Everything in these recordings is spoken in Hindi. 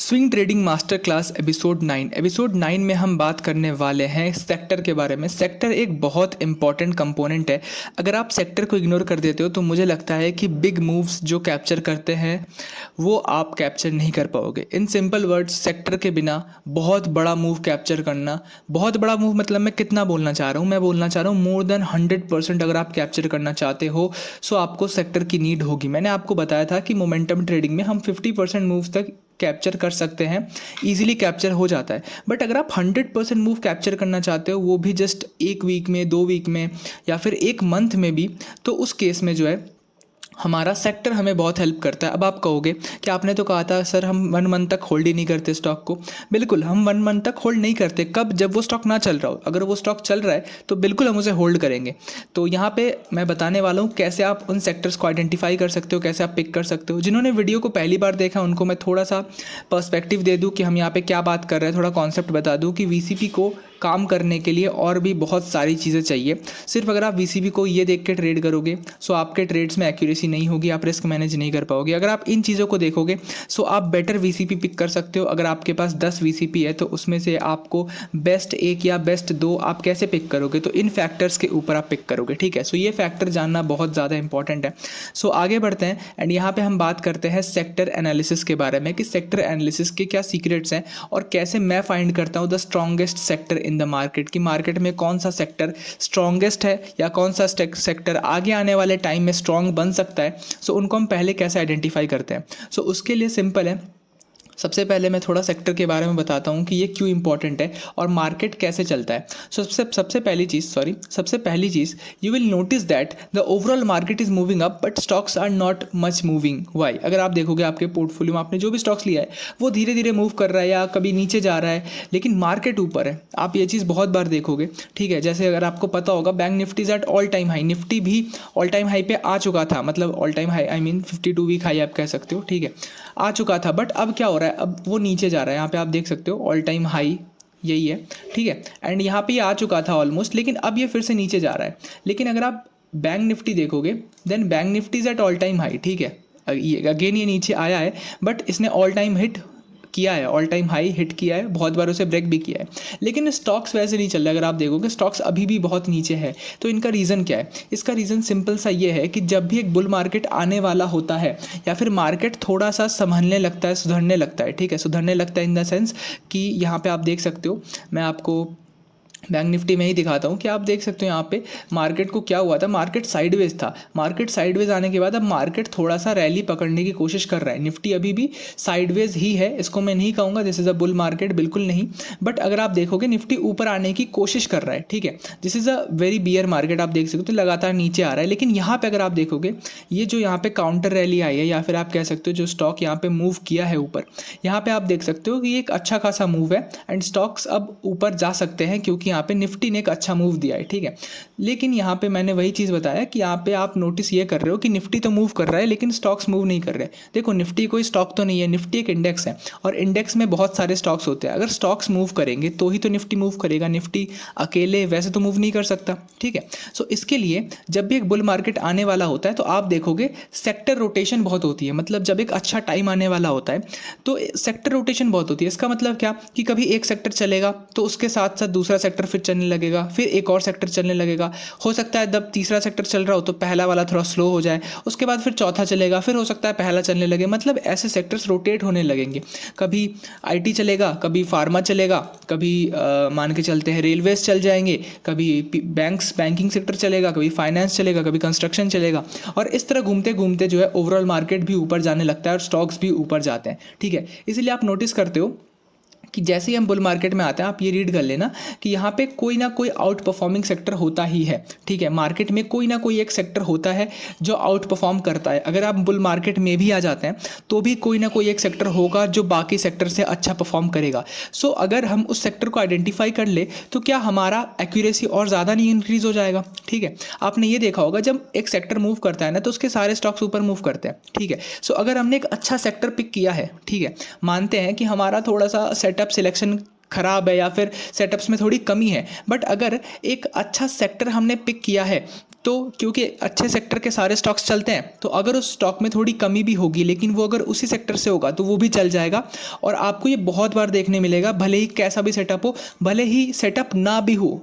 Swing trading master class episode 9 में हम बात करने वाले हैं सेक्टर के बारे में। सेक्टर एक बहुत इंपॉर्टेंट कंपोनेंट है। अगर आप सेक्टर को इग्नोर कर देते हो तो मुझे लगता है कि बिग मूव्स जो कैप्चर करते हैं वो आप कैप्चर नहीं कर पाओगे। इन सिंपल वर्ड्स, सेक्टर के बिना बहुत बड़ा मूव कैप्चर करना, बहुत बड़ा मूव मतलब मैं कितना बोलना चाह रहा हूँ, मैं बोलना चाह रहा हूँ मोर देन 100% अगर आप कैप्चर करना चाहते हो सो आपको सेक्टर की नीड होगी। मैंने आपको बताया था कि मोमेंटम ट्रेडिंग में हम 50% मूव तक कैप्चर कर सकते हैं, इजीली कैप्चर हो जाता है। बट अगर आप 100% मूव कैप्चर करना चाहते हो, वो भी जस्ट एक वीक में, 2 वीक में या फिर एक मंथ में भी, तो उस केस में जो है हमारा सेक्टर हमें बहुत हेल्प करता है। अब आप कहोगे कि आपने तो कहा था सर हम 1 मंथ तक होल्ड ही नहीं करते स्टॉक को। बिल्कुल, हम 1 मंथ तक होल्ड नहीं करते। कब? जब वो स्टॉक ना चल रहा हो। अगर वो स्टॉक चल रहा है तो बिल्कुल हम उसे होल्ड करेंगे। तो यहाँ पे मैं बताने वाला हूँ कैसे आप उन सेक्टर्स को आइडेंटिफाई कर सकते हो, कैसे आप पिक कर सकते हो। जिन्होंने वीडियो को पहली बार देखा उनको मैं थोड़ा सा पर्सपेक्टिव दे दूँ कि हम यहाँ पे क्या बात कर रहे हैं, थोड़ा कॉन्सेप्ट बता दूँ कि वीसीपी को काम करने के लिए और भी बहुत सारी चीज़ें चाहिए। सिर्फ अगर आप वीसीपी को ये देख के ट्रेड करोगे सो आपके ट्रेड्स में एक्यूरेसी नहीं होगी, आप रिस्क मैनेज नहीं कर पाओगे। अगर आप इन चीज़ों को देखोगे सो आप बेटर वीसीपी पिक कर सकते हो। अगर आपके पास 10 वीसीपी है तो उसमें से आपको बेस्ट एक या बेस्ट दो आप कैसे पिक करोगे, तो इन फैक्टर्स के ऊपर आप पिक करोगे। ठीक है, सो ये फैक्टर जानना बहुत ज़्यादा इंपॉर्टेंट है। सो आगे बढ़ते हैं एंड यहाँ पे हम बात करते हैं सेक्टर एनालिसिस के बारे में कि सेक्टर एनालिसिस के क्या सीक्रेट्स हैं और कैसे मैं फाइंड करता हूँ the strongest sector in the market, कि मार्केट में कौन सा सेक्टर स्ट्रॉन्गेस्ट है या कौन सा सेक्टर आगे आने वाले टाइम में स्ट्रॉन्ग बन सकता है। सो उनको हम पहले कैसे आइडेंटिफाई करते हैं। सो उसके लिए सिंपल है, सबसे पहले मैं थोड़ा सेक्टर के बारे में बताता हूँ कि ये क्यों इंपॉर्टेंट है और मार्केट कैसे चलता है। सबसे पहली चीज़ you will notice that the overall market is moving up but stocks are not much moving. Why? अगर आप देखोगे आपके पोर्टफोलियो में आपने जो भी स्टॉक्स लिया है वो धीरे धीरे मूव कर रहा है या कभी नीचे जा रहा है, लेकिन मार्केट ऊपर है। आप ये चीज़ बहुत बार देखोगे। ठीक है, जैसे अगर आपको पता होगा bank Nifty is at all time high, Nifty भी ऑल टाइम हाई पे आ चुका था, मतलब all time high I mean 52 week high आप कह सकते हो। ठीक है, आ चुका था, बट अब क्या हो रहा है, अब वो नीचे जा रहा है। यहाँ पे आप देख सकते हो ऑल टाइम हाई यही है। ठीक है, एंड यहाँ पे ये आ चुका था ऑलमोस्ट, लेकिन अब ये फिर से नीचे जा रहा है। लेकिन अगर आप बैंक निफ्टी देखोगे then bank Nifty is at all time high. ठीक है, ये अगेन ये नीचे आया है बट इसने ऑल टाइम हिट किया है, ऑल टाइम हाई हिट किया है, बहुत बार उसे ब्रेक भी किया है, लेकिन स्टॉक्स वैसे नहीं चल रहे। अगर आप देखोगे स्टॉक्स अभी भी बहुत नीचे है। तो इनका रीज़न क्या है? इसका रीज़न सिंपल सा ये है कि जब भी एक बुल मार्केट आने वाला होता है या फिर मार्केट थोड़ा सा संभलने लगता है, सुधरने लगता है। ठीक है, सुधरने लगता है इन द सेंस कि यहाँ पे आप देख सकते हो, मैं आपको बैंक निफ्टी में ही दिखाता हूँ कि आप देख सकते हो यहाँ पे मार्केट को क्या हुआ था। मार्केट साइडवेज था, मार्केट साइडवेज आने के बाद अब मार्केट थोड़ा सा रैली पकड़ने की कोशिश कर रहा है। निफ्टी अभी भी साइडवेज ही है, इसको मैं नहीं कहूँगा this is a bull market, बिल्कुल नहीं। बट अगर आप देखोगे निफ्टी ऊपर आने की कोशिश कर रहा है। ठीक है, this is a very beer market, आप देख सकते हो लगातार नीचे आ रहा है। लेकिन यहाँ पे अगर आप देखोगे ये जो यहाँ पे काउंटर रैली आई है या फिर आप कह सकते हो जो स्टॉक यहाँ पे मूव किया है ऊपर, यहाँ पे आप देख सकते हो कि ये एक अच्छा खासा मूव है एंड स्टॉक्स अब ऊपर जा सकते हैं क्योंकि यहाँ पे निफ्टी ने एक अच्छा मूव दिया है। ठीक है, लेकिन यहाँ पे मैंने वही चीज़ बताया कि यहाँ पे आप नोटिस ये कर रहे हो कि निफ्टी तो मूव कर रहा है लेकिन स्टॉक्स मूव नहीं कर रहे। देखो निफ्टी कोई स्टॉक तो नहीं है, निफ्टी एक इंडेक्स है और इंडेक्स में बहुत सारे स्टॉक्स होते हैं। अगर स्टॉक्स मूव करेंगे तो ही तो निफ्टी मूव करेगा, निफ्टी अकेले वैसे तो मूव नहीं कर सकता। ठीक है, सो इसके लिए जब भी एक बुल मार्केट आने वाला होता है तो आप देखोगे सेक्टर रोटेशन बहुत होती है। मतलब जब एक अच्छा टाइम आने वाला होता है तो सेक्टर रोटेशन बहुत होती है। इसका मतलब क्या कि कभी एक सेक्टर चलेगा तो उसके साथ साथ दूसरा सेक्टर फिर चलने लगेगा, फिर एक और सेक्टर चलने लगेगा। हो सकता है जब तीसरा सेक्टर चल रहा हो तो पहला वाला थोड़ा स्लो हो जाए, उसके बाद फिर चौथा चलेगा, फिर हो सकता है पहला चलने लगे। मतलब ऐसे सेक्टर्स रोटेट होने लगेंगे। कभी आईटी चलेगा, कभी फार्मा चलेगा, कभी मान के चलते हैं रेलवेज चल जाएंगे, कभी बैंकिंग सेक्टर चलेगा, कभी फाइनेंस चलेगा, कभी कंस्ट्रक्शन चलेगा। और इस तरह घूमते घूमते जो है ओवरऑल मार्केट भी ऊपर जाने लगता है और स्टॉक्स भी ऊपर जाते हैं। ठीक है, इसीलिए आप नोटिस करते हो कि जैसे ही हम बुल मार्केट में आते हैं आप ये रीड कर लेना कि यहाँ पे कोई ना कोई आउट परफॉर्मिंग सेक्टर होता ही है। ठीक है, मार्केट में कोई ना कोई एक सेक्टर होता है जो आउट परफॉर्म करता है। अगर आप बुल मार्केट में भी आ जाते हैं तो भी कोई ना कोई एक सेक्टर होगा जो बाकी सेक्टर से अच्छा परफॉर्म करेगा। सो अगर हम उस सेक्टर को आइडेंटिफाई कर ले तो क्या हमारा एक्यूरेसी और ज़्यादा नहीं इंक्रीज हो जाएगा। ठीक है, आपने ये देखा होगा जब एक सेक्टर मूव करता है ना तो उसके सारे स्टॉक्स ऊपर मूव करते हैं। ठीक है, सो अगर हमने एक अच्छा सेक्टर पिक किया है, ठीक है, मानते हैं कि हमारा थोड़ा सा सेटअप सिलेक्शन खराब है या फिर सेटअप्स में थोड़ी कमी है, बट अगर एक अच्छा सेक्टर हमने पिक किया है तो क्योंकि अच्छे सेक्टर के सारे स्टॉक्स चलते हैं, तो अगर उस स्टॉक में थोड़ी कमी भी होगी लेकिन वो अगर उसी सेक्टर से होगा तो वो भी चल जाएगा। और आपको ये बहुत बार देखने मिलेगा, भले ही कैसा भी सेटअप हो, भले ही सेटअप ना भी हो,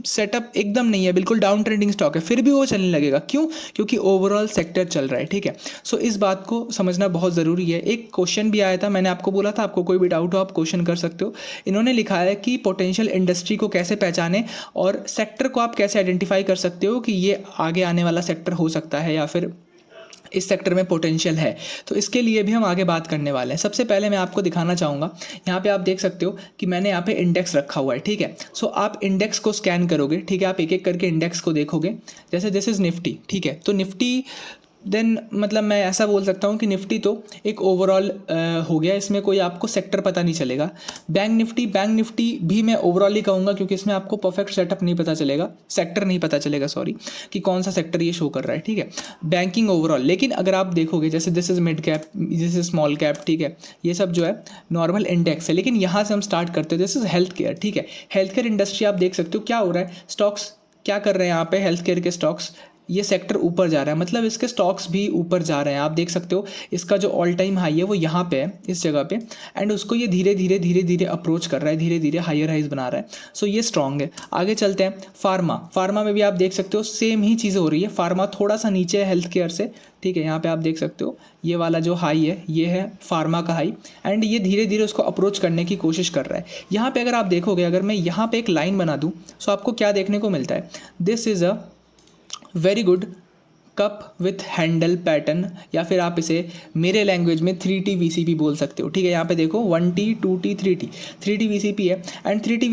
सेटअप एकदम नहीं है, बिल्कुल डाउन ट्रेंडिंग स्टॉक है, फिर भी वो चलने लगेगा। क्यों? क्योंकि ओवरऑल सेक्टर चल रहा है। ठीक है, सो इस बात को समझना बहुत ज़रूरी है। एक क्वेश्चन भी आया था, मैंने आपको बोला था आपको कोई भी डाउट हो आप क्वेश्चन कर सकते हो। इन्होंने लिखा है कि पोटेंशियल इंडस्ट्री को कैसे पहचाने और सेक्टर को आप कैसे आइडेंटिफाई कर सकते हो कि ये आगे आने वाला सेक्टर हो सकता है या फिर इस सेक्टर में पोटेंशियल है। तो इसके लिए भी हम आगे बात करने वाले हैं। सबसे पहले मैं आपको दिखाना चाहूँगा, यहाँ पे आप देख सकते हो कि मैंने यहाँ पे इंडेक्स रखा हुआ है। ठीक है, सो आप इंडेक्स को स्कैन करोगे। ठीक है, आप एक एक करके इंडेक्स को देखोगे। जैसे दिस इज़ निफ्टी। ठीक है, तो निफ्टी देन मतलब मैं ऐसा बोल सकता हूँ कि निफ्टी तो एक ओवरऑल हो गया, इसमें कोई आपको सेक्टर पता नहीं चलेगा। बैंक निफ्टी भी मैं ओवरऑल ही कहूँगा क्योंकि इसमें आपको परफेक्ट सेटअप नहीं पता चलेगा, सेक्टर नहीं पता चलेगा, सॉरी, कि कौन सा सेक्टर ये शो कर रहा है। ठीक है, बैंकिंग ओवरऑल। लेकिन अगर आप देखोगे जैसे this is mid cap, this is small cap. ठीक है, ये सब जो है नॉर्मल इंडेक्स है। लेकिन यहाँ से हम स्टार्ट करते हैं, दिस इज़ हेल्थ केयर। ठीक है, हेल्थ केयर इंडस्ट्री आप देख सकते हो क्या हो रहा है, स्टॉक्स क्या कर रहे हैं यहाँ पे, हेल्थ केयर के स्टॉक्स, ये सेक्टर ऊपर जा रहा है, मतलब इसके स्टॉक्स भी ऊपर जा रहे हैं। आप देख सकते हो इसका जो ऑल टाइम हाई है वो यहाँ पे है, इस जगह पे, एंड उसको ये धीरे धीरे अप्रोच कर रहा है, धीरे धीरे हायर हाइज बना रहा है। सो ये स्ट्रांग है। आगे चलते हैं, फार्मा में भी आप देख सकते हो सेम ही चीज़ हो रही है। फार्मा थोड़ा सा नीचे है हेल्थ केयर से। ठीक है, यहाँ पे आप देख सकते हो ये वाला जो हाई है ये है फार्मा का हाई, एंड ये धीरे धीरे उसको अप्रोच करने की कोशिश कर रहा है। यहाँ पे अगर आप देखोगे, अगर मैं यहाँ पे एक लाइन बना दूँ सो आपको क्या देखने को मिलता है, this is a very good cup with handle pattern, या फिर आप इसे मेरे लैंग्वेज में 3T VCP बोल सकते हो। ठीक है, यहाँ पे देखो 1T 2T 3T VCP है, एंड 3T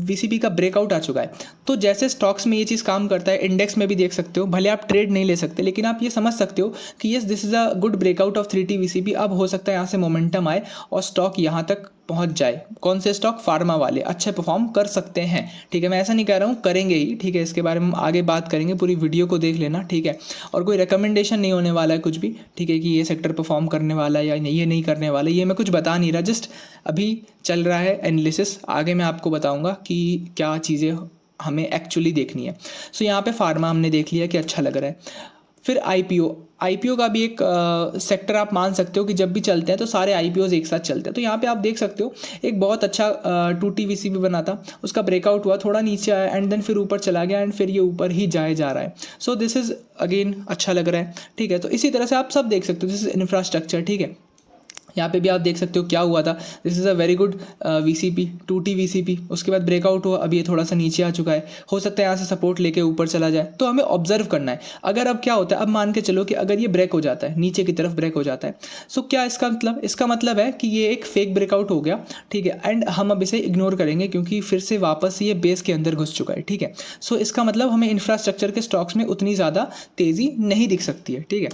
VCP का ब्रेकआउट आ चुका है। तो जैसे स्टॉक्स में ये चीज़ काम करता है, इंडेक्स में भी देख सकते हो, भले आप ट्रेड नहीं ले सकते लेकिन आप ये समझ सकते हो कि yes this is a good breakout of 3T VCP। अब हो सकता है यहाँ से मोमेंटम आए और स्टॉक यहाँ तक पहुंच जाए। कौन से स्टॉक? फार्मा वाले अच्छे परफॉर्म कर सकते हैं। ठीक है, मैं ऐसा नहीं कह रहा हूँ करेंगे ही। ठीक है, इसके बारे में हम आगे बात करेंगे, पूरी वीडियो को देख लेना। ठीक है, और कोई रिकमेंडेशन नहीं होने वाला है कुछ भी। ठीक है, कि ये सेक्टर परफॉर्म करने वाला है या ये नहीं करने वाला, ये मैं कुछ बता नहीं रहा, जस्ट अभी चल रहा है एनालिसिस। आगे मैं आपको बताऊँगा कि क्या चीज़ें हमें एक्चुअली देखनी है। सो यहाँ पे फार्मा हमने देख लिया कि अच्छा लग रहा है। फिर आईपीओ का भी एक सेक्टर आप मान सकते हो कि जब भी चलते हैं तो सारे आईपीओज एक साथ चलते हैं। तो यहाँ पे आप देख सकते हो एक बहुत अच्छा 2T VCP बना था, उसका ब्रेकआउट हुआ, थोड़ा नीचे आया एंड देन फिर ऊपर चला गया, एंड फिर ये ऊपर ही जाए जा रहा है। सो दिस इज़ अगेन अच्छा लग रहा है। ठीक है, तो इसी तरह से आप सब देख सकते हो, दिस इज इंफ्रास्ट्रक्चर। ठीक है, यहाँ पे भी आप देख सकते हो क्या हुआ था, this is a very good VCP 2T VCP, उसके बाद ब्रेकआउट हुआ, अभी ये थोड़ा सा नीचे आ चुका है, हो सकता है यहाँ से सपोर्ट लेके ऊपर चला जाए। तो हमें ऑब्जर्व करना है। अगर अब क्या होता है, अब मान के चलो कि अगर ये ब्रेक हो जाता है, नीचे की तरफ ब्रेक हो जाता है, सो क्या इसका मतलब? इसका मतलब है कि ये एक फेक ब्रेकआउट हो गया। ठीक है, एंड हम अब इसे इग्नोर करेंगे क्योंकि फिर से वापस ये बेस के अंदर घुस चुका है। ठीक है, सो इसका मतलब हमें इंफ्रास्ट्रक्चर के स्टॉक्स में उतनी ज़्यादा तेज़ी नहीं दिख सकती है। ठीक है,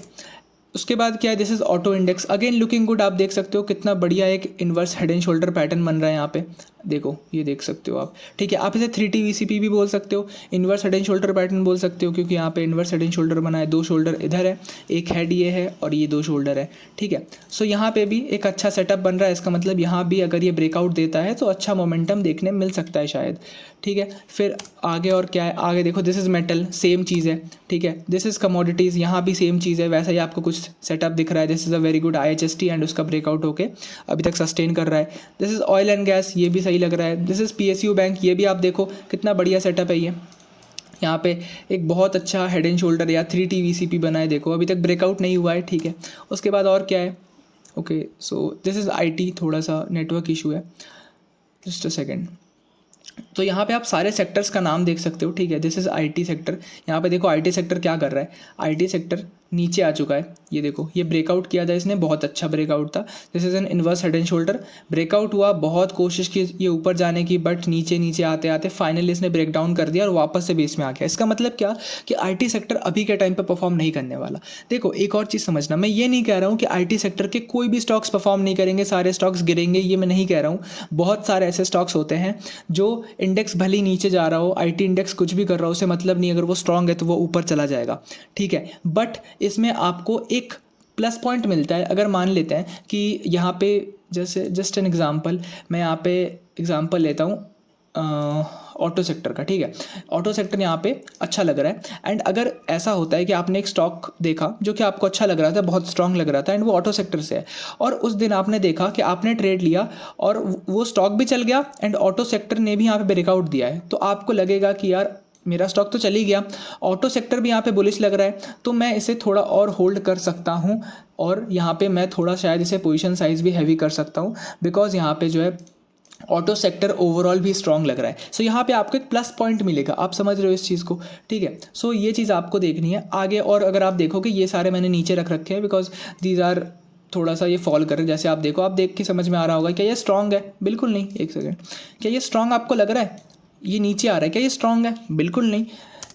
उसके बाद क्या है, this is auto index, again looking good. आप देख सकते हो कितना बढ़िया एक inverse head and shoulder pattern बन रहा है यहाँ पे, देखो ये देख सकते हो आप। ठीक है, आप इसे 3T VCP भी बोल सकते हो, inverse head and shoulder pattern बोल सकते हो, क्योंकि यहाँ पे इन्वर्स हेड एंड शोल्डर बना है, 2 शोल्डर इधर है, एक हेड ये है और ये 2 शोल्डर है। ठीक है, सो यहाँ पे भी एक अच्छा सेटअप बन रहा है, इसका मतलब यहाँ भी अगर ये ब्रेकआउट देता है तो अच्छा मोमेंटम देखने मिल सकता है शायद। ठीक है, फिर आगे और क्या है, आगे देखो दिस इज़ मेटल, सेम चीज़ है। ठीक है, दिस इज़ कमोडिटीज़, यहाँ भी सेम चीज़ है, वैसा ही आपको कुछ सेटअप दिख रहा है। This is a very good IHST and उसका ब्रेकआउट होके अभी तक सस्टेन कर रहा है। This is oil and gas, ये भी सही लग रहा है। दिस इज़ PSU बैंक, ये भी आप देखो कितना बढ़िया सेटअप है ये। यहाँ पे एक बहुत अच्छा हेड एंड शोल्डर या 3T VCP बना है, देखो अभी तक ब्रेकआउट नहीं हुआ है। ठीक है, उसके बाद और क्या है, okay so this is IT, थोड़ा सा नेटवर्क इशू है, जस्ट अ सेकेंड। तो यहाँ पे आप सारे सेक्टर्स का नाम देख सकते हो। ठीक है, दिस इज़ IT सेक्टर। यहाँ पे देखो IT सेक्टर क्या कर रहा है, IT सेक्टर नीचे आ चुका है। ये देखो ये ब्रेकआउट किया था इसने, बहुत अच्छा ब्रेकआउट था। This is an inverse head and shoulder, breakout हुआ, बहुत कोशिश की ये ऊपर जाने की, बट नीचे नीचे आते आते फाइनली इसने ब्रेक डाउन कर दिया और वापस से बेस में आ गया। इसका मतलब क्या कि IT सेक्टर अभी के टाइम पे परफॉर्म नहीं करने वाला। देखो एक और चीज़ समझना, मैं ये नहीं कह रहा हूँ कि IT सेक्टर के कोई भी स्टॉक्स परफॉर्म नहीं करेंगे, सारे स्टॉक्स गिरेंगे, ये मैं नहीं कह रहा हूँ। बहुत सारे ऐसे स्टॉक्स होते हैं जो इंडेक्स भले ही नीचे जा रहा हो, IT इंडेक्स कुछ भी कर रहा हो, उसे मतलब नहीं, अगर वो स्ट्रांग है तो वो ऊपर चला जाएगा। ठीक है, बट इसमें आपको एक प्लस पॉइंट मिलता है। अगर मान लेते हैं कि यहाँ पे जैसे जस्ट एन एग्जांपल, मैं यहाँ पे एग्जांपल लेता हूँ ऑटो सेक्टर का, ठीक है। ऑटो सेक्टर यहाँ पे अच्छा लग रहा है। एंड अगर ऐसा होता है कि आपने एक स्टॉक देखा जो कि आपको अच्छा लग रहा था, बहुत स्ट्रांग लग रहा था, एंड वो ऑटो सेक्टर से है, और उस दिन आपने देखा कि आपने ट्रेड लिया और वो स्टॉक भी चल गया एंड ऑटो सेक्टर ने भी यहाँ पे ब्रेकआउट दिया है, तो आपको लगेगा कि यार मेरा स्टॉक तो चल ही गया, ऑटो सेक्टर भी यहाँ पे बुलिश लग रहा है, तो मैं इसे थोड़ा और होल्ड कर सकता हूँ, और यहाँ पे मैं थोड़ा शायद इसे पोजीशन साइज भी हैवी कर सकता हूँ, बिकॉज यहाँ पे जो है ऑटो सेक्टर ओवरऑल भी स्ट्रांग लग रहा है। सो यहाँ पे आपको एक प्लस पॉइंट मिलेगा, आप समझ रहे हो इस चीज़ को, ठीक है। सो ये चीज़ आपको देखनी है आगे। और अगर आप देखोगे ये सारे मैंने नीचे रख रखे हैं बिकॉज दीज आर थोड़ा सा ये फॉल कर रहे हैं। जैसे आप देखो, आप देख के समझ में आ रहा होगा क्या ये स्ट्रांग है, बिल्कुल नहीं। एक सेकेंड, क्या ये स्ट्रांग आपको लग रहा है? ये नीचे आ रहा है, क्या ये स्ट्रांग है? बिल्कुल नहीं।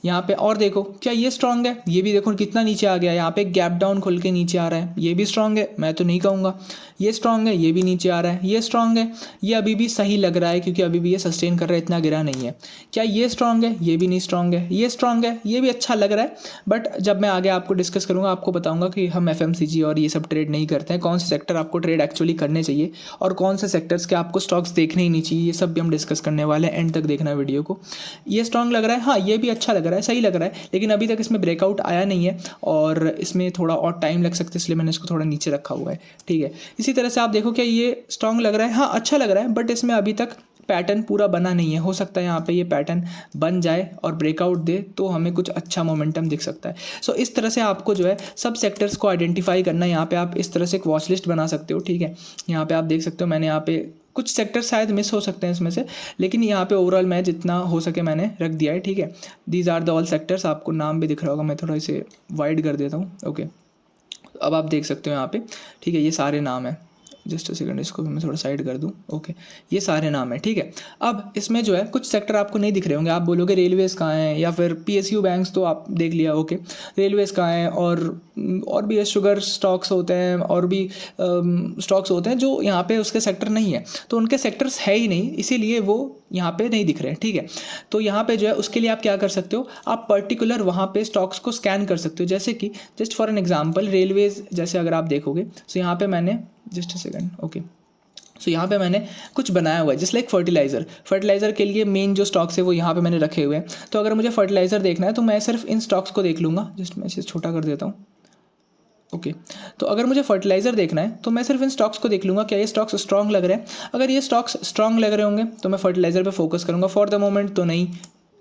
यहाँ पे और देखो, क्या ये स्ट्रांग है? ये भी देखो कितना नीचे आ गया, यहाँ पे गैप डाउन खुल के नीचे आ रहा है, ये भी स्ट्रांग है? मैं तो नहीं कहूँगा। ये स्ट्रांग है, ये भी नीचे आ रहा है, ये स्ट्रांग है, ये अभी भी सही लग रहा है क्योंकि अभी भी ये सस्टेन कर रहा है, इतना गिरा नहीं है। क्या ये स्ट्रांग है? ये भी नहीं स्ट्रांग है। ये स्ट्रांग है, ये भी अच्छा लग रहा है, बट जब मैं आगे आपको डिस्कस करूँगा आपको बताऊँगा कि हम FMCG और ये सब ट्रेड नहीं करते हैं, कौन से सेक्टर आपको ट्रेड एक्चुअली करने चाहिए और कौन से सेक्टर्स के आपको स्टॉक्स देखने ही नहीं चाहिए, ये सब भी हम डिस्कस करने वाले हैं। एंड तक देखना वीडियो को। ये स्ट्रांग लग रहा है, हाँ ये भी अच्छा लग रहा है, सही लग रहा है, लेकिन अभी तक इसमें ब्रेकआउट आया नहीं है और इसमें थोड़ा और टाइम लग सकता है, इसलिए मैंने इसको थोड़ा नीचे रखा हुआ है, ठीक है। इसी तरह से आप देखो क्या ये स्ट्रांग लग रहा है? हाँ अच्छा लग रहा है, बट इसमें अभी तक पैटर्न पूरा बना नहीं है। हो सकता है यहाँ पे ये पैटर्न बन जाए और ब्रेकआउट दे तो हमें कुछ अच्छा मोमेंटम दिख सकता है। सो इस तरह से आपको जो है सब सेक्टर्स को आइडेंटिफाई करना है। यहाँ पे आप इस तरह से एक वॉच लिस्ट बना सकते हो, ठीक है। यहाँ पे आप देख सकते हो मैंने यहाँ पे कुछ सेक्टर शायद मिस हो सकते हैं इसमें से, लेकिन यहाँ पे ओवरऑल मैं जितना हो सके मैंने रख दिया है, ठीक है। These are the all sectors, आपको नाम भी दिख रहा होगा, मैं थोड़ा इसे वाइड कर देता हूँ, ओके। अब आप देख सकते हो यहाँ पे, ठीक है, ये सारे नाम हैं। जस्ट अ सेकंड, इसको भी मैं थोड़ा साइड कर दूँ, ओके। ये सारे नाम हैं, ठीक है। अब इसमें जो है कुछ सेक्टर आपको नहीं दिख रहे होंगे, आप बोलोगे रेलवेज़ कहाँ हैं या फिर PSU बैंक्स, तो आप देख लिया, ओके। रेलवेज़ कहाँ हैं, और भी शुगर स्टॉक्स होते हैं और भी स्टॉक्स होते हैं जो यहाँ पे उसके सेक्टर नहीं है, तो उनके सेक्टर्स है ही नहीं, इसीलिए वो यहाँ पे नहीं दिख रहे हैं, ठीक है। तो यहाँ पे जो है उसके लिए आप क्या कर सकते हो, आप पर्टिकुलर वहाँ पे स्टॉक्स को स्कैन कर सकते हो। जैसे कि just for an example Railways, जैसे अगर आप देखोगे, सो यहाँ पे मैंने just a second, okay. So यहाँ पे मैंने कुछ बनाया हुआ है जस्ट लाइक फर्टिलाइज़र के लिए मेन जो स्टॉक्स है वो यहाँ पे मैंने रखे हुए हैं। तो अगर मुझे फर्टिलाइज़र देखना है तो मैं सिर्फ इन स्टॉक्स को देख लूँगा, जस्ट मैं इसे छोटा कर देता हूँ, ओके। तो अगर मुझे फर्टिलाइज़र देखना है तो मैं सिर्फ इन स्टॉक्स को देख लूँगा, क्या ये स्टॉक्स स्ट्रांग लग रहे हैं। अगर ये स्टॉक्स स्ट्रांग लग रहे होंगे तो मैं फर्टिलाइज़र पे फोकस करूँगा। फॉर द मोमेंट तो नहीं,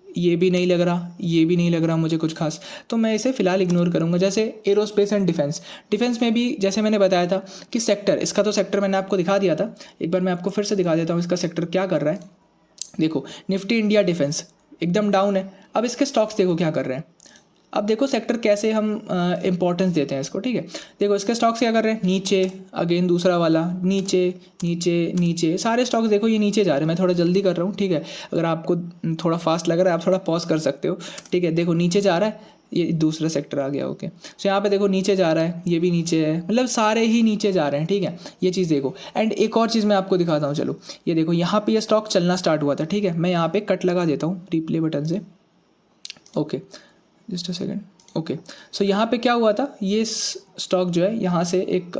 ये भी नहीं लग रहा, ये भी नहीं लग रहा मुझे कुछ खास, तो मैं इसे फिलहाल इग्नोर करूँगा। जैसे एरोस्पेस एंड डिफेंस में भी जैसे मैंने बताया था कि सेक्टर, इसका तो सेक्टर मैंने आपको दिखा दिया था, एक बार मैं आपको फिर से दिखा देता हूँ इसका सेक्टर क्या कर रहा है। देखो निफ्टी इंडिया डिफेंस एकदम डाउन है। अब इसके स्टॉक्स देखो क्या कर रहे हैं। अब देखो सेक्टर कैसे हम इंपॉर्टेंस देते हैं इसको, ठीक है। देखो इसके स्टॉक्स क्या कर रहे हैं, नीचे, अगेन दूसरा वाला नीचे नीचे नीचे, सारे स्टॉक्स देखो ये नीचे जा रहे हैं। मैं थोड़ा जल्दी कर रहा हूँ, ठीक है। अगर आपको थोड़ा फास्ट लग रहा है आप थोड़ा पॉज कर सकते हो, ठीक है। देखो नीचे जा रहा है, ये दूसरा सेक्टर आ गया, ओके। सो यहाँ पे देखो नीचे जा रहा है, ये भी नीचे है, मतलब सारे ही नीचे जा रहे हैं, ठीक है। ये चीज़ देखो। एंड एक और चीज़ मैं आपको दिखाता हूँ, चलो ये देखो यहाँ पे ये स्टॉक चलना स्टार्ट हुआ था, ठीक है। मैं यहाँ पे कट लगा देता हूँ रिप्ले बटन से, okay, just a second, okay. So यहाँ पे क्या हुआ था, ये स्टॉक जो है यहाँ से एक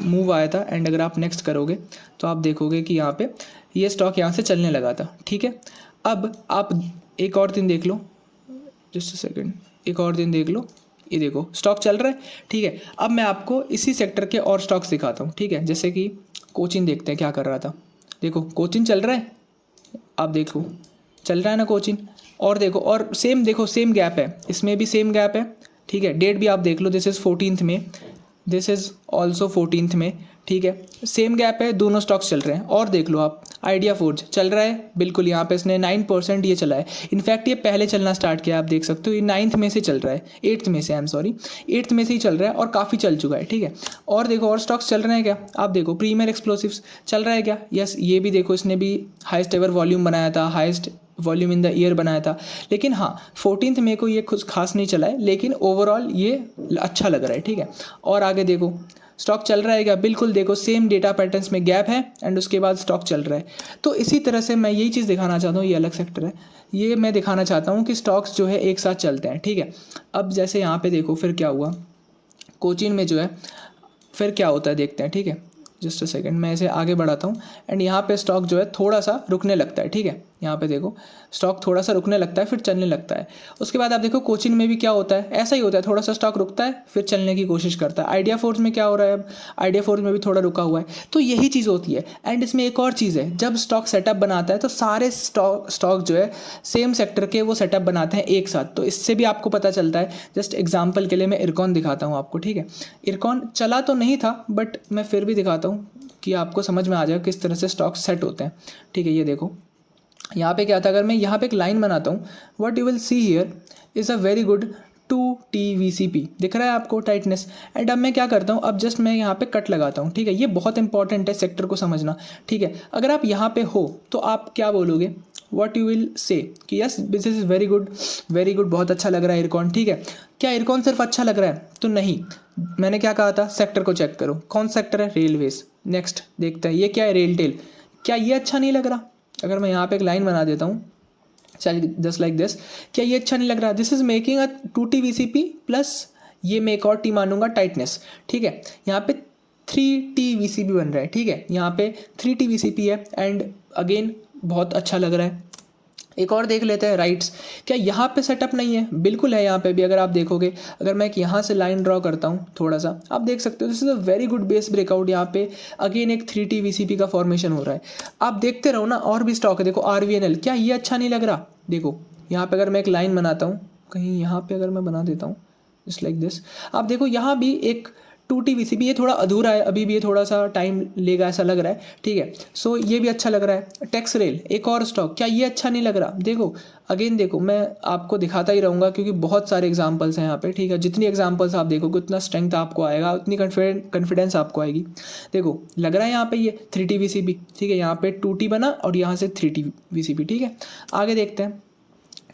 मूव आया था, एंड अगर आप नेक्स्ट करोगे तो आप देखोगे कि यहाँ पे ये स्टॉक यहाँ से चलने लगा था, ठीक है। अब आप एक और दिन देख लो, जस्ट अ सेकेंड, एक और दिन देख लो, ये देखो स्टॉक चल रहा है, ठीक है। अब मैं आपको इसी सेक्टर के और स्टॉक्स दिखाता हूँ, ठीक है। जैसे कि कोचिन देखते हैं क्या कर रहा था। देखो कोचिन चल रहा है, आप देखो चल रहा है ना कोचिन, और देखो और सेम, देखो सेम गैप है, इसमें भी सेम गैप है, ठीक है। डेट भी आप देख लो, दिस इज़ 14th में, दिस इज़ ऑल्सो 14th में, ठीक है। सेम गैप है, दोनों स्टॉक्स चल रहे हैं। और देख लो आप आइडिया फोर्ज चल रहा है, बिल्कुल यहाँ पे इसने 9% ये चला है। इनफैक्ट ये पहले चलना स्टार्ट किया, आप देख सकते हो, ये 9th में से चल रहा है, 8th में से, आई एम सॉरी, 8th में से ही चल रहा है और काफ़ी चल चुका है, ठीक है। और देखो और स्टॉक्स चल रहे हैं क्या, आप देखो प्रीमियर एक्सप्लोसिव्स चल रहा है क्या, यस, ये भी देखो इसने भी हाइस्ट एवर वॉल्यूम बनाया था, highest volume in the year बनाया था। लेकिन हाँ 14th में को ये कुछ खास नहीं चला है, लेकिन ओवरऑल ये अच्छा लग रहा है, ठीक है। और आगे देखो स्टॉक चल रहा है क्या, बिल्कुल देखो सेम डेटा पैटर्न्स में गैप है एंड उसके बाद स्टॉक चल रहा है। तो इसी तरह से मैं यही चीज़ दिखाना चाहता हूँ, ये अलग सेक्टर है, ये मैं दिखाना चाहता हूँ कि स्टॉक्स जो है एक साथ चलते हैं, ठीक है। अब जैसे यहाँ पे देखो फिर क्या हुआ, कोचिन में जो है फिर क्या होता है देखते हैं, ठीक है। जस्ट अ सेकंड, मैं इसे आगे बढ़ाता हूँ एंड यहाँ पे स्टॉक जो है थोड़ा सा रुकने लगता है, ठीक है। यहाँ पे देखो स्टॉक थोड़ा सा रुकने लगता है फिर चलने लगता है। उसके बाद आप देखो कोचिन में भी क्या होता है, ऐसा ही होता है, थोड़ा सा स्टॉक रुकता है फिर चलने की कोशिश करता है। आइडिया फोर्स में क्या हो रहा है, अब आइडिया फोर्स में भी थोड़ा रुका हुआ है। तो यही चीज़ होती है। एंड इसमें एक और चीज़ है, जब स्टॉक सेटअप बनाता है तो सारे स्टॉक जो है सेम सेक्टर के वो सेटअप बनाते हैं एक साथ, तो इससे भी आपको पता चलता है। जस्ट एग्जाम्पल के लिए मैं इरकॉन दिखाता हूँ आपको, ठीक है। इरकॉन चला तो नहीं था बट मैं फिर भी दिखाता हूँ कि आपको समझ में आ जाए किस तरह से स्टॉक सेट होते हैं, ठीक है। ये देखो यहाँ पे क्या था, अगर मैं यहाँ पे एक लाइन बनाता हूँ, what you will see here is a very good 2TVCP, दिख रहा है आपको टाइटनेस। एंड अब मैं क्या करता हूँ, अब जस्ट मैं यहाँ पे कट लगाता हूँ, ठीक है। ये बहुत इंपॉर्टेंट है सेक्टर को समझना, ठीक है। अगर आप यहाँ पे हो तो आप क्या बोलोगे, व्हाट यू विल से कि yes this is very good, very good, बहुत अच्छा लग रहा है इरकॉन, ठीक है। क्या इरकॉन सिर्फ अच्छा लग रहा है तो नहीं, मैंने क्या कहा था, सेक्टर को चेक करो, कौन सेक्टर है, रेलवेज। नेक्स्ट देखते हैं ये क्या है, रेलटेल, क्या ये अच्छा नहीं लग रहा। अगर मैं यहाँ पे एक लाइन बना देता हूँ, चल जस्ट लाइक दिस, क्या ये अच्छा नहीं लग रहा, this is making a 2TVCP plus ये मैं एक और टी मानूंगा टाइटनेस, ठीक है। यहाँ पे 3TVCP बन रहा है, ठीक है। यहाँ पे 3TVCP है एंड अगेन बहुत अच्छा लग रहा है। एक और देख लेते हैं राइट्स, क्या यहाँ पे सेटअप नहीं है, बिल्कुल है यहाँ पे भी। अगर आप देखोगे, अगर मैं एक यहाँ से लाइन ड्रॉ करता हूँ थोड़ा सा, आप देख सकते हो this is a very good base breakout. यहाँ पे अगेन एक 3TVCP का फॉर्मेशन हो रहा है। आप देखते रहो ना, और भी स्टॉक है, देखो RVNL, क्या ये अच्छा नहीं लग रहा। देखो यहाँ पे अगर मैं एक लाइन बनाता हूँ, कहीं यहाँ पे अगर मैं बना देता हूँ जस्ट लाइक दिस, आप देखो यहाँ भी एक 2TVCP, ये थोड़ा अधूरा है अभी भी, ये थोड़ा सा टाइम लेगा ऐसा लग रहा है, ठीक है। सो ये भी अच्छा लग रहा है। टेक्स रेल एक और स्टॉक, क्या ये अच्छा नहीं लग रहा। देखो अगेन देखो, मैं आपको दिखाता ही रहूँगा क्योंकि बहुत सारे एग्जांपल्स हैं यहाँ पे, ठीक है। जितनी एग्जांपल्स आप देखोगे उतना स्ट्रेंथ आपको आएगा, उतनी कॉन्फिडेंस आपको आएगी। देखो लग रहा है यहाँ पे ये 3TVCP, ठीक है। यहाँ पे 2T बना और यहाँ से 3TVCP, ठीक है। आगे देखते हैं,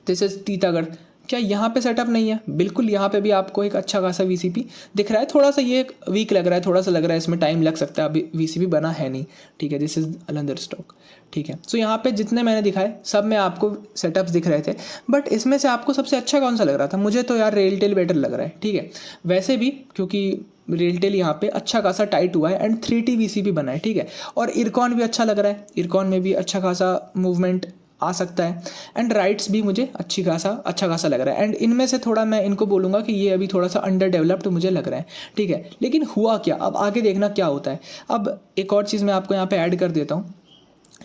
दिस इज टीटागढ़, क्या यहाँ पे सेटअप नहीं है, बिल्कुल यहाँ पे भी आपको एक अच्छा खासा VCP दिख रहा है। थोड़ा सा ये वीक लग रहा है, थोड़ा सा लग रहा है इसमें टाइम लग सकता है, अभी VCP बना है नहीं, ठीक है। दिस इज अलंदर स्टॉक, ठीक है। सो यहाँ पे जितने मैंने दिखाए सब में आपको सेटअप्स दिख रहे थे, बट इसमें से आपको सबसे अच्छा कौन सा लग रहा था, मुझे तो यार रेलटेल बेटर लग रहा है, ठीक है। वैसे भी क्योंकि रेलटेल यहाँ पे अच्छा खासा टाइट हुआ है एंड 3TVCP बना है, ठीक है। और इरकॉन भी अच्छा लग रहा है, इरकॉन में भी अच्छा खासा मूवमेंट आ सकता है। एंड राइट्स भी मुझे अच्छा खासा लग रहा है। एंड इनमें से थोड़ा मैं इनको बोलूँगा कि ये अभी थोड़ा सा अंडर डेवलप्ड मुझे लग रहा है, ठीक है। लेकिन हुआ क्या, अब आगे देखना क्या होता है। अब एक और चीज़ मैं आपको यहाँ पे ऐड कर देता हूँ,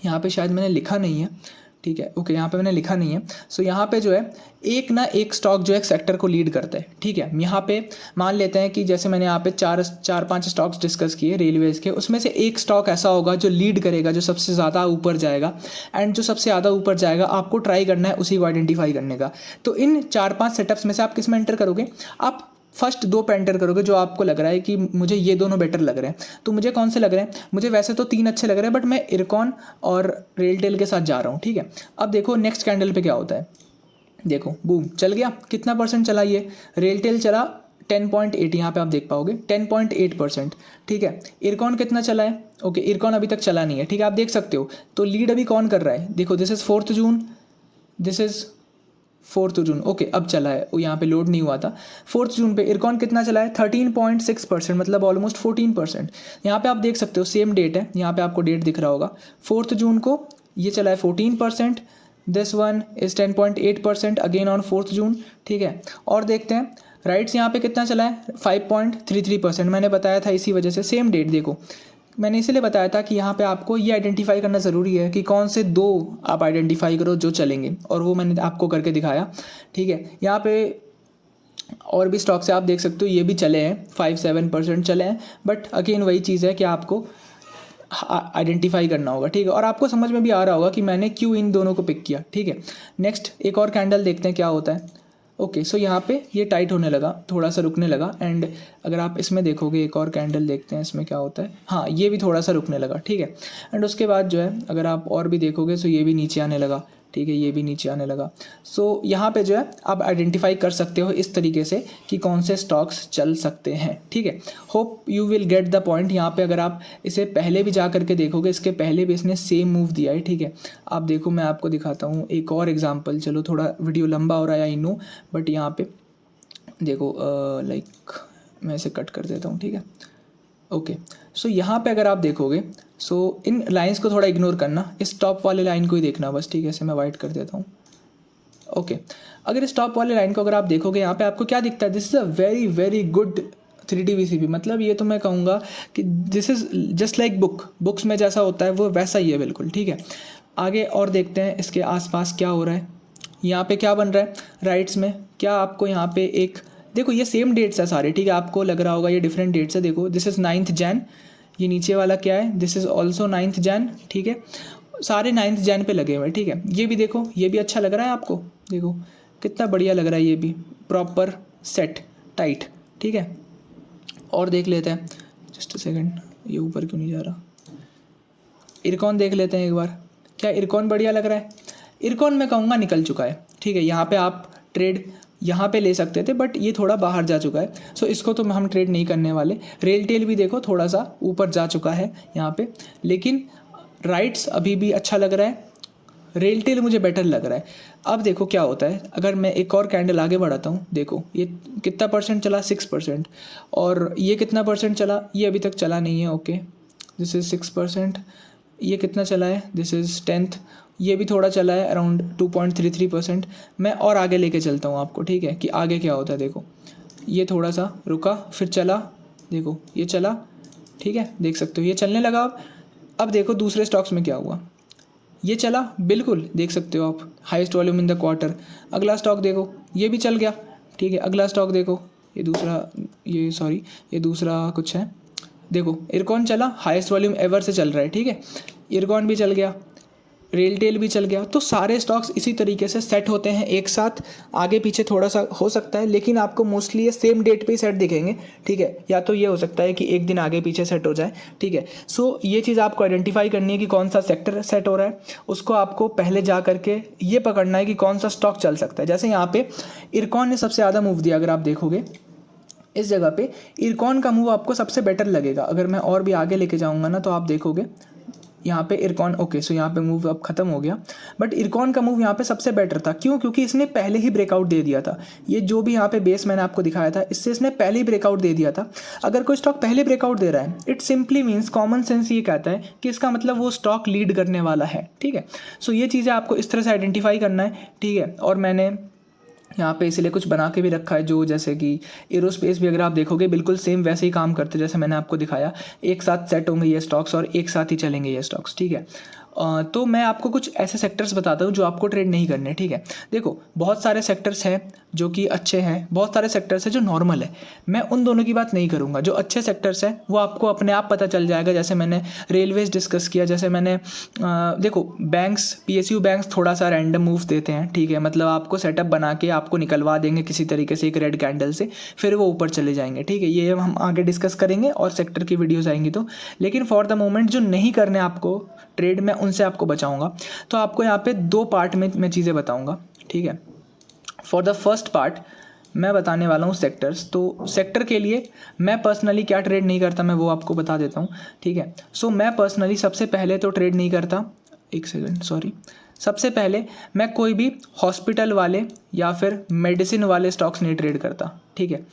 यहाँ पे शायद मैंने लिखा नहीं है, ठीक है। ओके यहाँ पे मैंने लिखा नहीं है। सो यहाँ पे जो है एक ना एक स्टॉक जो है सेक्टर को लीड करता है, ठीक है। यहाँ पे मान लेते हैं कि जैसे मैंने यहाँ पे चार पांच स्टॉक्स डिस्कस किए रेलवेज़ के, उसमें से एक स्टॉक ऐसा होगा जो लीड करेगा, जो सबसे ज़्यादा ऊपर जाएगा। एंड जो सबसे ज़्यादा ऊपर जाएगा आपको ट्राई करना है उसी को आइडेंटिफाई करने का। तो इन 4-5 सेटअप्स में से आप किस में एंटर करोगे, आप फर्स्ट 2 पे एंटर करोगे जो आपको लग रहा है कि मुझे ये दोनों बेटर लग रहे हैं। तो मुझे कौन से लग रहे हैं, मुझे वैसे तो 3 अच्छे लग रहे हैं बट मैं इरकॉन और रेलटेल के साथ जा रहा हूँ, ठीक है। अब देखो नेक्स्ट कैंडल पे क्या होता है, देखो बूम चल गया, कितना परसेंट चला ये, रेलटेल चला 10.8, यहाँ पे आप देख पाओगे 10.8%, ठीक है। इरकॉन कितना चला है, ओके इरकॉन अभी तक चला नहीं है, ठीक है, आप देख सकते हो। तो लीड अभी कौन कर रहा है, देखो this is 4 June, this is 4 June, okay अब चला है, वो यहाँ पे लोड नहीं हुआ था। 4 जून पे इरकॉन कितना चला है, 13.6%, मतलब ऑलमोस्ट 14%। यहाँ पे आप देख सकते हो सेम डेट है, यहाँ पे आपको डेट दिख रहा होगा 4 जून को ये चला है 14%, this one is 10.8% again on 4 जून, ठीक है। और देखते हैं राइट्स यहाँ पे कितना चला है, 5.33%, मैंने बताया था इसी वजह से सेम डेट देखो, मैंने इसलिए बताया था कि यहाँ पे आपको ये आइडेंटिफाई करना ज़रूरी है कि कौन से 2 आप आइडेंटिफाई करो जो चलेंगे, और वो मैंने आपको करके दिखाया, ठीक है। यहाँ पे और भी स्टॉक्स है आप देख सकते हो, ये भी चले हैं 5-7% चले हैं, बट अगेन वही चीज़ है कि आपको आइडेंटिफाई करना होगा, ठीक है। और आपको समझ में भी आ रहा होगा कि मैंने क्यों इन दोनों को पिक किया, ठीक है। नेक्स्ट एक और कैंडल देखते हैं क्या होता है। ओके सो यहाँ पे ये टाइट होने लगा, थोड़ा सा रुकने लगा। एंड अगर आप इसमें देखोगे एक और कैंडल देखते हैं इसमें क्या होता है, हाँ ये भी थोड़ा सा रुकने लगा, ठीक है। एंड उसके बाद जो है अगर आप और भी देखोगे तो ये भी नीचे आने लगा, ठीक है, ये भी नीचे आने लगा। सो यहाँ पे जो है आप आइडेंटिफाई कर सकते हो इस तरीके से कि कौन से स्टॉक्स चल सकते हैं, ठीक है। Hope you will get the point. यहाँ पे अगर आप इसे पहले भी जा करके देखोगे, इसके पहले भी इसने सेम मूव दिया है, ठीक है। आप देखो मैं आपको दिखाता हूँ एक और एग्जाम्पल, चलो थोड़ा वीडियो लंबा हो रहा है आई नो, बट यहाँ पे देखो लाइक मैं इसे कट कर देता हूँ, ठीक है। ओके, सो यहाँ पे अगर आप देखोगे, सो इन लाइंस को थोड़ा इग्नोर करना, इस टॉप वाले लाइन को ही देखना बस, ठीक है। ऐसे मैं वाइट कर देता हूँ। ओके, अगर इस टॉप वाले लाइन को अगर आप देखोगे, यहाँ पे आपको क्या दिखता है, this is a very very good 3D VCP। मतलब ये तो मैं कहूँगा कि this is just like books में जैसा होता है वो वैसा ही है बिल्कुल, ठीक है। आगे और देखते हैं इसके आसपास क्या हो रहा है। यहाँ पे क्या बन रहा है राइट्स में, क्या आपको यहाँ पे एक देखो, ये सेम डेट्स है सारे, ठीक है। आपको लग रहा होगा ये डिफरेंट डेट्स है, देखो दिस इज़ 9th Jan, ये नीचे वाला क्या है, this is also 9th Jan, ठीक है। सारे 9th Jan पे लगे हुए हैं, ठीक है। ये भी देखो, ये भी अच्छा लग रहा है आपको, देखो कितना बढ़िया लग रहा है, ये भी प्रॉपर सेट टाइट, ठीक है। और देख लेते हैं, जस्ट अ सेकेंड, ये ऊपर क्यों नहीं जा रहा। इरकॉन देख लेते हैं एक बार, क्या इरकॉन बढ़िया लग रहा है। इरकॉन मैं कहूँगा निकल चुका है, ठीक है। यहाँ पे आप ट्रेड यहाँ पे ले सकते थे, बट ये थोड़ा बाहर जा चुका है, सो इसको तो हम ट्रेड नहीं करने वाले। रेल टेल भी देखो थोड़ा सा ऊपर जा चुका है यहाँ पे, लेकिन राइट्स अभी भी अच्छा लग रहा है, रेल टेल मुझे बेटर लग रहा है। अब देखो क्या होता है, अगर मैं एक और कैंडल आगे बढ़ाता हूँ, देखो ये कितना परसेंट चला, 6%। और ये कितना परसेंट चला, ये अभी तक चला नहीं है, ओके दिस इज़ 6%। ये कितना चला है, दिस इज़ 10th, ये भी थोड़ा चला है अराउंड 2.33%। मैं और आगे लेके चलता हूँ आपको, ठीक है, कि आगे क्या होता है। देखो ये थोड़ा सा रुका, फिर चला, देखो ये चला, ठीक है, देख सकते हो ये चलने लगा। अब देखो दूसरे स्टॉक्स में क्या हुआ, ये चला, बिल्कुल देख सकते हो आप, highest volume in the quarter. अगला स्टॉक देखो, ये भी चल गया, ठीक है। अगला स्टॉक देखो, ये दूसरा कुछ है, देखो इरकॉन चला, हाईएस्ट वॉल्यूम एवर से चल रहा है, ठीक है। इरकॉन भी चल गया, रेल टेल भी चल गया। तो सारे स्टॉक्स इसी तरीके से सेट होते हैं एक साथ, आगे पीछे थोड़ा सा हो सकता है, लेकिन आपको मोस्टली ये सेम डेट पे ही सेट दिखेंगे, ठीक है। या तो ये हो सकता है कि एक दिन आगे पीछे सेट हो जाए, ठीक है। सो ये चीज़ आपको आइडेंटिफाई करनी है कि कौन सा सेक्टर सेट हो रहा है, उसको आपको पहले जा करके ये पकड़ना है कि कौन सा स्टॉक चल सकता है। जैसे यहाँ पे इरकॉन ने सबसे ज़्यादा मूव दिया, अगर आप देखोगे इस जगह पे इरकॉन का मूव आपको सबसे बेटर लगेगा। अगर मैं और भी आगे लेके जाऊँगा ना, तो आप देखोगे यहाँ पे इरकॉन, ओके सो यहाँ पे मूव अब खत्म हो गया, बट इरकॉन का मूव यहाँ पे सबसे बेटर था। क्यों? क्योंकि इसने पहले ही ब्रेकआउट दे दिया था। ये जो भी यहाँ पे बेस मैंने आपको दिखाया था, इससे इसने पहले ही ब्रेकआउट दे दिया था। अगर कोई स्टॉक पहले ब्रेकआउट दे रहा है, it simply means, common sense ये कहता है कि इसका मतलब वो स्टॉक लीड करने वाला है, ठीक है। सो ये चीज़ें आपको इस तरह से आइडेंटिफाई करना है, ठीक है। और मैंने यहाँ पे इसलिए कुछ बना के भी रखा है, जो जैसे कि एरोस्पेस भी अगर आप देखोगे बिल्कुल सेम वैसे ही काम करते जैसे मैंने आपको दिखाया। एक साथ सेट होंगे ये स्टॉक्स और एक साथ ही चलेंगे ये स्टॉक्स, ठीक है। तो मैं आपको कुछ ऐसे सेक्टर्स बताता हूँ जो आपको ट्रेड नहीं करने, ठीक है। देखो बहुत सारे सेक्टर्स हैं जो कि अच्छे हैं, बहुत सारे सेक्टर्स हैं जो नॉर्मल है। मैं उन दोनों की बात नहीं करूँगा। जो अच्छे सेक्टर्स हैं वो आपको अपने आप पता चल जाएगा। जैसे मैंने रेलवेज डिस्कस किया, जैसे मैंने देखो बैंक्स, PSU बैंक्स थोड़ा सा रैंडम मूव्स देते हैं, ठीक है। मतलब आपको सेटअप बना के आपको निकलवा देंगे किसी तरीके से एक रेड कैंडल से, फिर वो ऊपर चले जाएंगे, ठीक है। ये हम आगे डिस्कस करेंगे और सेक्टर की वीडियोज़ आएंगी तो। लेकिन फॉर द मोमेंट जो नहीं करने आपको ट्रेड में, उनसे आपको बचाऊंगा। तो आपको यहाँ पे 2 पार्ट में मैं चीज़ें बताऊंगा, ठीक है। फॉर द फर्स्ट पार्ट मैं बताने वाला हूँ सेक्टर्स। तो सेक्टर के लिए मैं पर्सनली क्या ट्रेड नहीं करता, मैं वो आपको बता देता हूँ, ठीक है। सो मैं पर्सनली सबसे पहले तो ट्रेड नहीं करता, एक सेकंड सॉरी, सबसे पहले मैं कोई भी हॉस्पिटल वाले या फिर मेडिसिन वाले स्टॉक्स नहीं ट्रेड करता, ठीक है।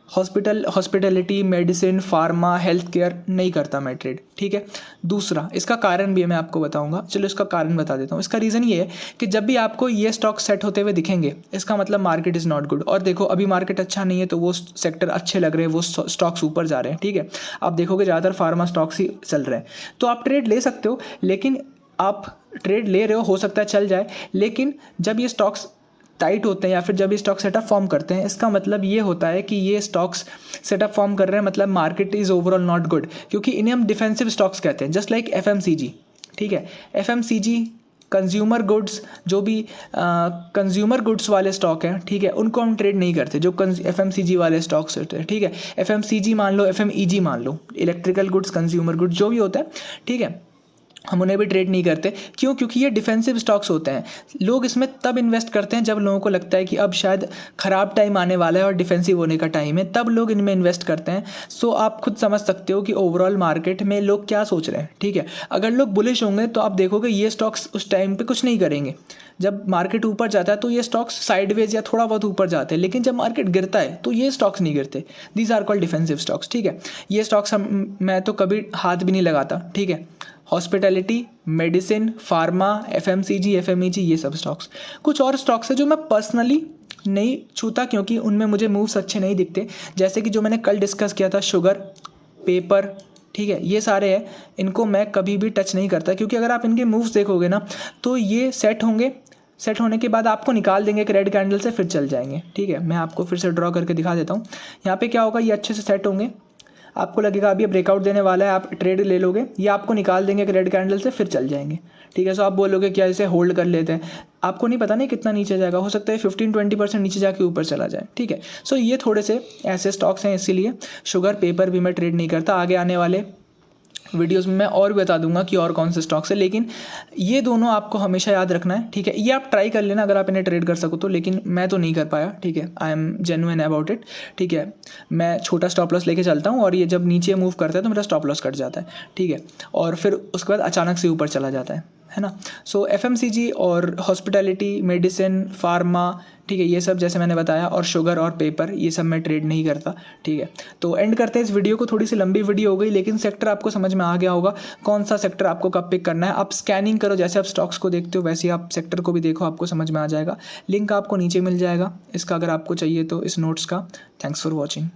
Hospitality, medicine, pharma, health care नहीं करता मैं ट्रेड, ठीक है। दूसरा, इसका कारण भी है, मैं आपको बताऊंगा। चलो इसका कारण बता देता हूँ। इसका रीज़न ये है कि जब भी आपको ये स्टॉक सेट होते हुए दिखेंगे, इसका मतलब मार्केट इज़ नॉट गुड। और देखो अभी मार्केट अच्छा नहीं है तो वो सेक्टर अच्छे लग रहे हैं, वो स्टॉक्स ऊपर जा रहे हैं, ठीक है। आप देखोगे ज़्यादातर फार्मा स्टॉक्स ही चल रहे हैं, तो आप ट्रेड ले सकते हो। लेकिन आप ट्रेड ले रहे हो सकता है चल जाए, लेकिन जब ये स्टॉक्स टाइट होते हैं या फिर जब ये स्टॉक सेटअप फॉर्म करते हैं, इसका मतलब ये होता है कि ये स्टॉक्स सेटअप फॉर्म कर रहे हैं, मतलब market is overall not good. क्योंकि इन्हें हम डिफेंसिव स्टॉक्स कहते हैं, जस्ट लाइक FMCG, ठीक है। FMCG कंज्यूमर गुड्स, जो भी कंज्यूमर गुड्स वाले स्टॉक हैं, ठीक है, उनको हम ट्रेड नहीं करते। जो FMCG वाले स्टॉक्स होते हैं, ठीक है, FMCG मान लो, FMEG मान लो, इलेक्ट्रिकल गुड्स, कंज्यूमर गुड्स, जो भी होता है, ठीक है। हम उन्हें भी ट्रेड नहीं करते। क्यों? क्योंकि ये डिफेंसिव स्टॉक्स होते हैं। लोग इसमें तब इन्वेस्ट करते हैं जब लोगों को लगता है कि अब शायद ख़राब टाइम आने वाला है और डिफेंसिव होने का टाइम है, तब लोग इनमें इन्वेस्ट करते हैं। सो आप खुद समझ सकते हो कि ओवरऑल मार्केट में लोग क्या सोच रहे हैं, ठीक है। अगर लोग बुलिश होंगे तो आप देखोगे ये स्टॉक्स उस टाइम पे कुछ नहीं करेंगे। जब मार्केट ऊपर जाता है तो ये स्टॉक्स साइडवेज या थोड़ा बहुत ऊपर जाते हैं, लेकिन जब मार्केट गिरता है तो ये स्टॉक्स नहीं गिरते। These are called defensive stocks, ठीक है। ये स्टॉक्स मैं तो कभी हाथ भी नहीं लगाता, ठीक है। Hospitality, medicine, pharma, FMCG, FMEG, ये सब स्टॉक्स। कुछ और स्टॉक्स है जो मैं पर्सनली नहीं छूता क्योंकि उनमें मुझे मूव्स अच्छे नहीं दिखते, जैसे कि जो मैंने कल डिस्कस किया था, शुगर, पेपर, ठीक है, ये सारे हैं। इनको मैं कभी भी टच नहीं करता क्योंकि अगर आप इनके मूव्स देखोगे ना तो ये सेट होंगे, सेट होने के बाद आपको निकाल देंगे एक रेड कैंडल से, फिर चल जाएंगे, ठीक है। मैं आपको फिर से ड्रॉ करके दिखा देता हूँ। यहाँ पे क्या होगा, ये अच्छे से सेट होंगे, आपको लगेगा अभी ब्रेकआउट देने वाला है, आप ट्रेड ले लोगे, ये आपको निकाल देंगे एक रेड कैंडल से, फिर चल जाएंगे, ठीक है। सो आप बोलोगे क्या इसे होल्ड कर लेते हैं, आपको नहीं पता नहीं कितना नीचे जाएगा, हो सकता है 15-20% नीचे जाके ऊपर चला जाए, ठीक है। सो ये थोड़े से ऐसे स्टॉक्स हैं, इसीलिए शुगर, पेपर भी मैं ट्रेड नहीं करता। आगे आने वाले वीडियोस में मैं और भी बता दूंगा कि और कौन से स्टॉक्स है, लेकिन ये दोनों आपको हमेशा याद रखना है, ठीक है। ये आप ट्राई कर लेना अगर आप इन्हें ट्रेड कर सको तो, लेकिन मैं तो नहीं कर पाया, ठीक है। I am genuine about it, ठीक है। मैं छोटा स्टॉप लॉस लेके चलता हूँ और ये जब नीचे मूव करता है तो मेरा स्टॉप लॉस कट जाता है, ठीक है। और फिर उसके बाद अचानक से ऊपर चला जाता है ना। सो एफएमसीजी और हॉस्पिटैलिटी, मेडिसिन, फार्मा, ठीक है, ये सब जैसे मैंने बताया, और शुगर और पेपर, ये सब मैं ट्रेड नहीं करता, ठीक है। तो एंड करते हैं इस वीडियो को, थोड़ी सी लंबी वीडियो हो गई, लेकिन सेक्टर आपको समझ में आ गया होगा कौन सा सेक्टर आपको कब पिक करना है। आप स्कैनिंग करो, जैसे आप स्टॉक्स को देखते हो वैसे ही आप सेक्टर को भी देखो, आपको समझ में आ जाएगा। लिंक आपको नीचे मिल जाएगा इसका, अगर आपको चाहिए तो, इस नोट्स का। Thanks for watching.